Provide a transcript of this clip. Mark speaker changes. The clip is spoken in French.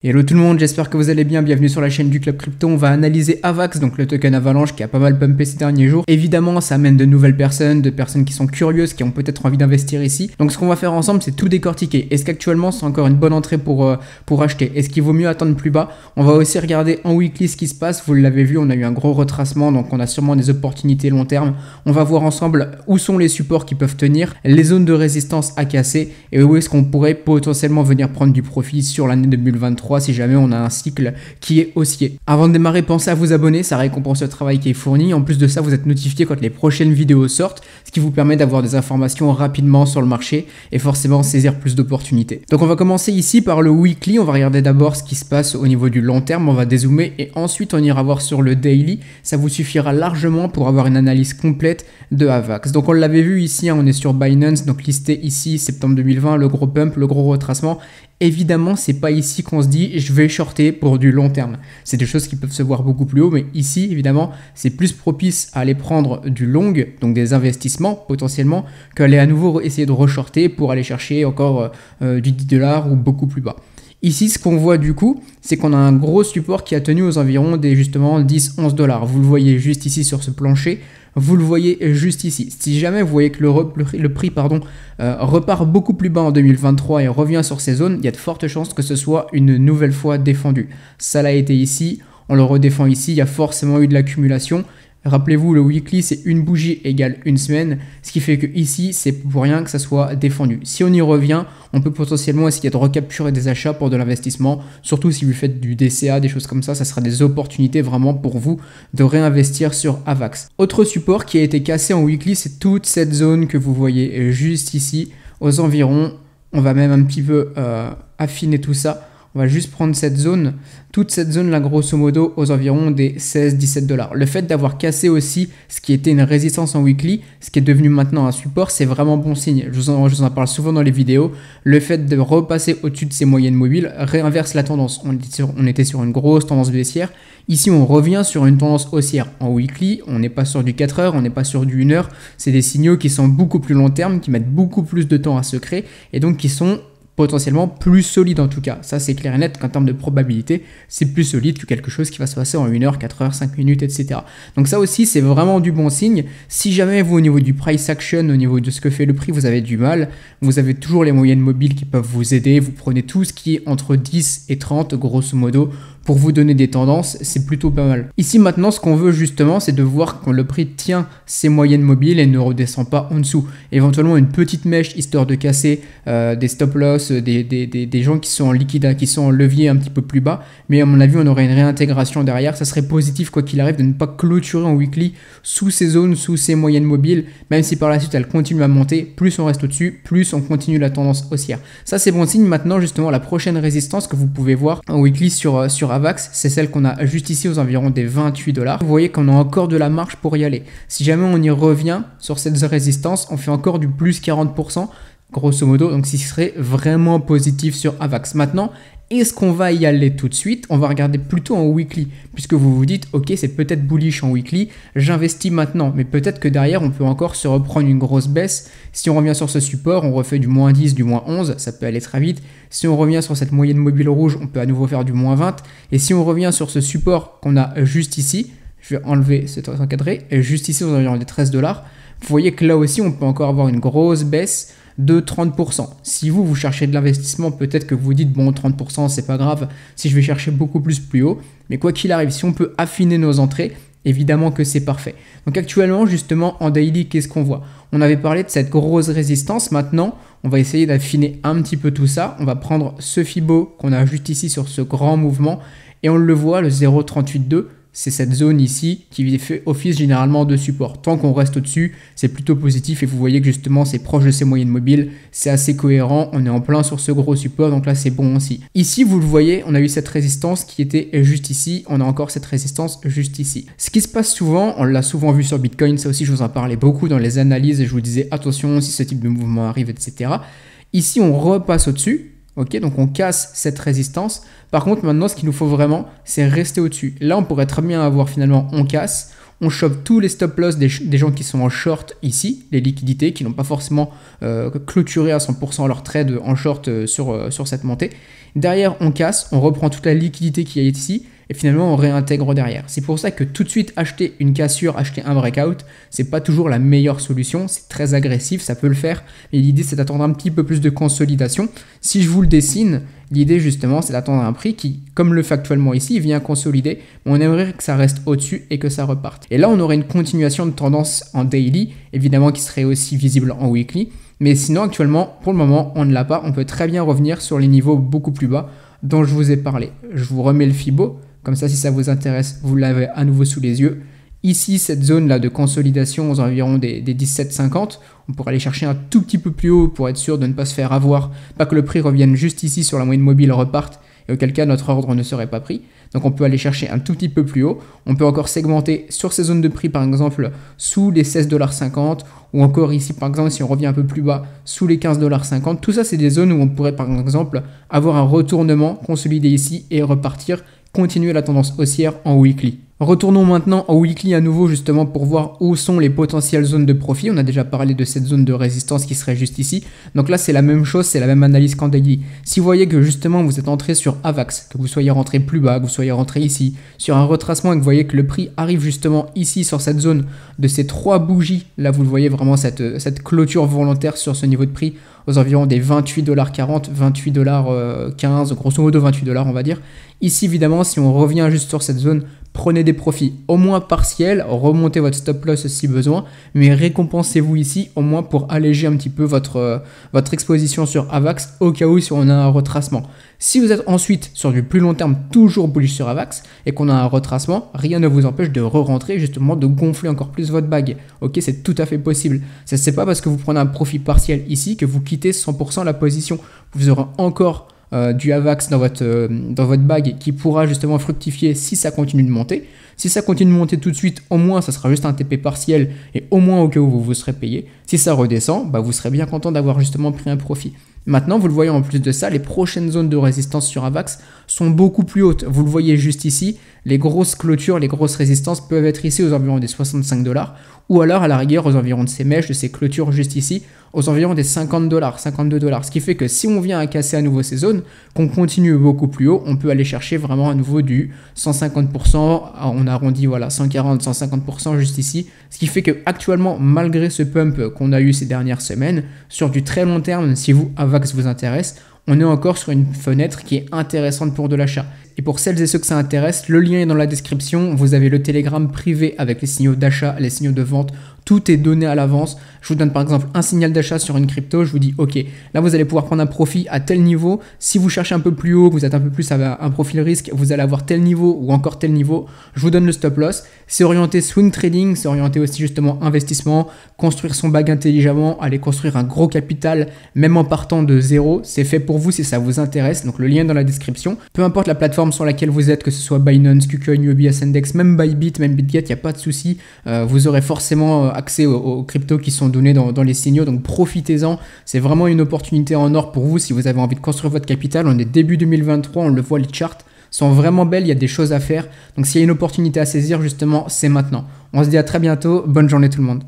Speaker 1: Hello tout le monde, j'espère que vous allez bien, bienvenue sur la chaîne du Club Crypto. On va analyser Avax, donc le token Avalanche qui a pas mal pumpé ces derniers jours. Évidemment, ça amène de nouvelles personnes, de personnes qui sont curieuses, qui ont peut-être envie d'investir ici. Donc ce qu'on va faire ensemble, c'est tout décortiquer. Est-ce qu'actuellement c'est encore une bonne entrée pour acheter? Est-ce qu'il vaut mieux attendre plus bas? On va aussi regarder en weekly ce qui se passe. Vous l'avez vu, on a eu un gros retracement, donc on a sûrement des opportunités long terme. On va voir ensemble où sont les supports qui peuvent tenir, les zones de résistance à casser et où est-ce qu'on pourrait potentiellement venir prendre du profit sur l'année 2023 si jamais on a un cycle qui est haussier. Avant de démarrer, pensez à vous abonner, ça récompense le travail qui est fourni. En plus de ça, vous êtes notifié quand les prochaines vidéos sortent, ce qui vous permet d'avoir des informations rapidement sur le marché et forcément saisir plus d'opportunités. Donc on va commencer ici par le weekly, on va regarder d'abord ce qui se passe au niveau du long terme, on va dézoomer et ensuite on ira voir sur le daily. Ça vous suffira largement pour avoir une analyse complète de Avax. Donc on l'avait vu ici, on est sur Binance, donc listé ici septembre 2020, le gros pump, le gros retracement. Évidemment, c'est pas ici qu'on se dit je vais shorter pour du long terme. C'est des choses qui peuvent se voir beaucoup plus haut, mais ici, évidemment, c'est plus propice à aller prendre du long, donc des investissements potentiellement, qu'aller à nouveau essayer de reshorter pour aller chercher encore du 10 $ ou beaucoup plus bas. Ici, ce qu'on voit du coup, c'est qu'on a un gros support qui a tenu aux environs des justement 10-11 $. Vous le voyez juste ici sur ce plancher. Vous le voyez juste ici. Si jamais vous voyez que le prix repart beaucoup plus bas en 2023 et revient sur ces zones, il y a de fortes chances que ce soit une nouvelle fois défendu. Ça l'a été ici, on le redéfend ici, il y a forcément eu de l'accumulation. Rappelez-vous, le weekly, c'est une bougie égale une semaine, ce qui fait que ici, c'est pour rien que ça soit défendu. Si on y revient, on peut potentiellement essayer de recapturer des achats pour de l'investissement, surtout si vous faites du DCA, des choses comme ça sera des opportunités vraiment pour vous de réinvestir sur Avax. Autre support qui a été cassé en weekly, c'est toute cette zone que vous voyez juste ici, aux environs. On va même un petit peu affiner tout ça. On va juste prendre cette zone, toute cette zone là grosso modo aux environs des 16-17 $. Le fait d'avoir cassé aussi ce qui était une résistance en weekly, ce qui est devenu maintenant un support, c'est vraiment bon signe. Je vous en parle souvent dans les vidéos. Le fait de repasser au-dessus de ces moyennes mobiles réinverse la tendance. On était sur une grosse tendance baissière. Ici, on revient sur une tendance haussière. En weekly, on n'est pas sur du 4 heures, on n'est pas sur du 1 heure. C'est des signaux qui sont beaucoup plus long terme, qui mettent beaucoup plus de temps à se créer et donc qui sont potentiellement plus solide en tout cas. Ça c'est clair et net qu'en termes de probabilité, c'est plus solide que quelque chose qui va se passer en 1 heure, 4 heures, 5 minutes, etc. Donc ça aussi c'est vraiment du bon signe. Si jamais vous au niveau du price action, au niveau de ce que fait le prix, vous avez du mal, vous avez toujours les moyennes mobiles qui peuvent vous aider. Vous prenez tout ce qui est entre 10 et 30 grosso modo pour vous donner des tendances, c'est plutôt pas mal. Ici maintenant ce qu'on veut justement c'est de voir quand le prix tient ses moyennes mobiles et ne redescend pas en dessous. Éventuellement une petite mèche histoire de casser des stop loss, des gens qui sont en liquide, qui sont en levier un petit peu plus bas, mais à mon avis on aurait une réintégration derrière. Ça serait positif quoi qu'il arrive de ne pas clôturer en weekly sous ces zones, sous ces moyennes mobiles, même si par la suite elles continuent à monter, plus on reste au-dessus, plus on continue la tendance haussière. Ça c'est bon signe. Maintenant justement la prochaine résistance que vous pouvez voir en weekly sur Avax, c'est celle qu'on a juste ici aux environs des 28 $. Vous voyez qu'on a encore de la marge pour y aller. Si jamais on y revient sur cette résistance, on fait encore du plus 40%. Grosso modo, donc ce serait vraiment positif sur Avax. Maintenant, est-ce qu'on va y aller tout de suite? On va regarder plutôt en weekly, puisque vous vous dites, ok, c'est peut-être bullish en weekly, j'investis maintenant, mais peut-être que derrière, on peut encore se reprendre une grosse baisse. Si on revient sur ce support, on refait du moins 10, du moins 11, ça peut aller très vite. Si on revient sur cette moyenne mobile rouge, on peut à nouveau faire du moins 20. Et si on revient sur ce support qu'on a juste ici, je vais enlever cet encadré, et juste ici, on environ des 13 $. Vous voyez que là aussi, on peut encore avoir une grosse baisse de 30%. Si vous cherchez de l'investissement, peut-être que vous vous dites bon 30% c'est pas grave si je vais chercher beaucoup plus haut, mais quoi qu'il arrive, si on peut affiner nos entrées, évidemment que c'est parfait. Donc actuellement justement en daily, qu'est-ce qu'on voit? On avait parlé de cette grosse résistance. Maintenant on va essayer d'affiner un petit peu tout ça. On va prendre ce Fibo qu'on a juste ici sur ce grand mouvement et on le voit, le 0,382. C'est cette zone ici qui fait office généralement de support. Tant qu'on reste au-dessus, c'est plutôt positif et vous voyez que justement c'est proche de ces moyennes mobiles, c'est assez cohérent, on est en plein sur ce gros support, donc là c'est bon aussi. Ici vous le voyez, on a eu cette résistance qui était juste ici, on a encore cette résistance juste ici. Ce qui se passe souvent, on l'a souvent vu sur Bitcoin, ça aussi je vous en parlais beaucoup dans les analyses et je vous disais attention si ce type de mouvement arrive, etc. Ici on repasse au-dessus. Ok, donc on casse cette résistance. Par contre, maintenant, ce qu'il nous faut vraiment, c'est rester au-dessus. Là, on pourrait très bien avoir finalement, on casse, on chope tous les stop loss des gens qui sont en short ici, les liquidités qui n'ont pas forcément clôturé à 100% leur trade en short sur cette montée. Derrière, on casse, on reprend toute la liquidité qui est ici et finalement on réintègre derrière. C'est pour ça que tout de suite acheter une cassure, acheter un breakout, c'est pas toujours la meilleure solution, c'est très agressif, ça peut le faire, mais l'idée c'est d'attendre un petit peu plus de consolidation. Si je vous le dessine, l'idée justement c'est d'attendre un prix qui, comme le fait actuellement ici, vient consolider, mais on aimerait que ça reste au-dessus et que ça reparte. Et là on aurait une continuation de tendance en daily, évidemment qui serait aussi visible en weekly, mais sinon actuellement, pour le moment, on ne l'a pas, on peut très bien revenir sur les niveaux beaucoup plus bas dont je vous ai parlé. Je vous remets le Fibo, comme ça si ça vous intéresse, vous l'avez à nouveau sous les yeux. Ici, cette zone-là de consolidation aux environs des 17,50, on pourrait aller chercher un tout petit peu plus haut pour être sûr de ne pas se faire avoir, pas que le prix revienne juste ici sur la moyenne mobile reparte, et auquel cas notre ordre ne serait pas pris. Donc on peut aller chercher un tout petit peu plus haut. On peut encore segmenter sur ces zones de prix par exemple sous les 16,50$ ou encore ici par exemple si on revient un peu plus bas sous les 15,50$. Tout ça c'est des zones où on pourrait par exemple avoir un retournement, consolider ici et repartir, continuer la tendance haussière en weekly. Retournons maintenant en weekly à nouveau justement pour voir où sont les potentielles zones de profit. On a déjà parlé de cette zone de résistance qui serait juste ici. Donc là c'est la même chose, c'est la même analyse qu'en daily. Si vous voyez que justement vous êtes entré sur AVAX, que vous soyez rentré plus bas, que vous soyez rentré ici, sur un retracement et que vous voyez que le prix arrive justement ici sur cette zone de ces 3 bougies, là vous le voyez vraiment cette clôture volontaire sur ce niveau de prix aux environs des 28,40$, 28,15$, grosso modo 28$ on va dire. Ici évidemment si on revient juste sur cette zone, prenez des profits au moins partiels, remontez votre stop loss si besoin, mais récompensez-vous ici au moins pour alléger un petit peu votre exposition sur AVAX au cas où si on a un retracement. Si vous êtes ensuite sur du plus long terme toujours bullish sur AVAX et qu'on a un retracement, rien ne vous empêche de re-rentrer justement, de gonfler encore plus votre bague. Ok, c'est tout à fait possible. C'est pas parce que vous prenez un profit partiel ici que vous quittez 100% la position. Vous aurez encore du AVAX dans votre bague qui pourra justement fructifier si ça continue de monter. Si ça continue de monter tout de suite, au moins ça sera juste un TP partiel et au moins au cas où vous serez payé. Si ça redescend, vous serez bien content d'avoir justement pris un profit. Maintenant, vous le voyez en plus de ça, les prochaines zones de résistance sur AVAX sont beaucoup plus hautes. Vous le voyez juste ici, les grosses clôtures, les grosses résistances peuvent être ici aux environs des 65$ ou alors à la rigueur aux environs de ces mèches, de ces clôtures juste ici, aux environs des 50$, 52$. Ce qui fait que si on vient à casser à nouveau ces zones, qu'on continue beaucoup plus haut, on peut aller chercher vraiment à nouveau du 150%, on arrondit voilà 140, 150% juste ici. Ce qui fait que actuellement, malgré ce pump qu'on a eu ces dernières semaines, sur du très long terme, si vous AVAX vous intéresse, on est encore sur une fenêtre qui est intéressante pour de l'achat. Et pour celles et ceux que ça intéresse, le lien est dans la description. Vous avez le Telegram privé avec les signaux d'achat, les signaux de vente. Tout est donné à l'avance. Je vous donne par exemple un signal d'achat sur une crypto. Je vous dis, ok, là vous allez pouvoir prendre un profit à tel niveau. Si vous cherchez un peu plus haut, que vous êtes un peu plus à un profil risque, vous allez avoir tel niveau ou encore tel niveau. Je vous donne le stop loss. C'est orienté swing trading, c'est orienté aussi justement investissement, construire son bag intelligemment, aller construire un gros capital, même en partant de zéro. C'est fait pour vous si ça vous intéresse. Donc le lien est dans la description. Peu importe la plateforme sur laquelle vous êtes, que ce soit Binance, KuCoin, UOB, Ascendex, même Bybit, même BitGet, il n'y a pas de souci. Vous aurez forcément accès aux cryptos qui sont donnés dans les signaux, donc profitez-en. C'est vraiment une opportunité en or pour vous si vous avez envie de construire votre capital. On est début 2023, on le voit, les charts sont vraiment belles, il y a des choses à faire. Donc s'il y a une opportunité à saisir, justement, c'est maintenant. On se dit à très bientôt, bonne journée tout le monde.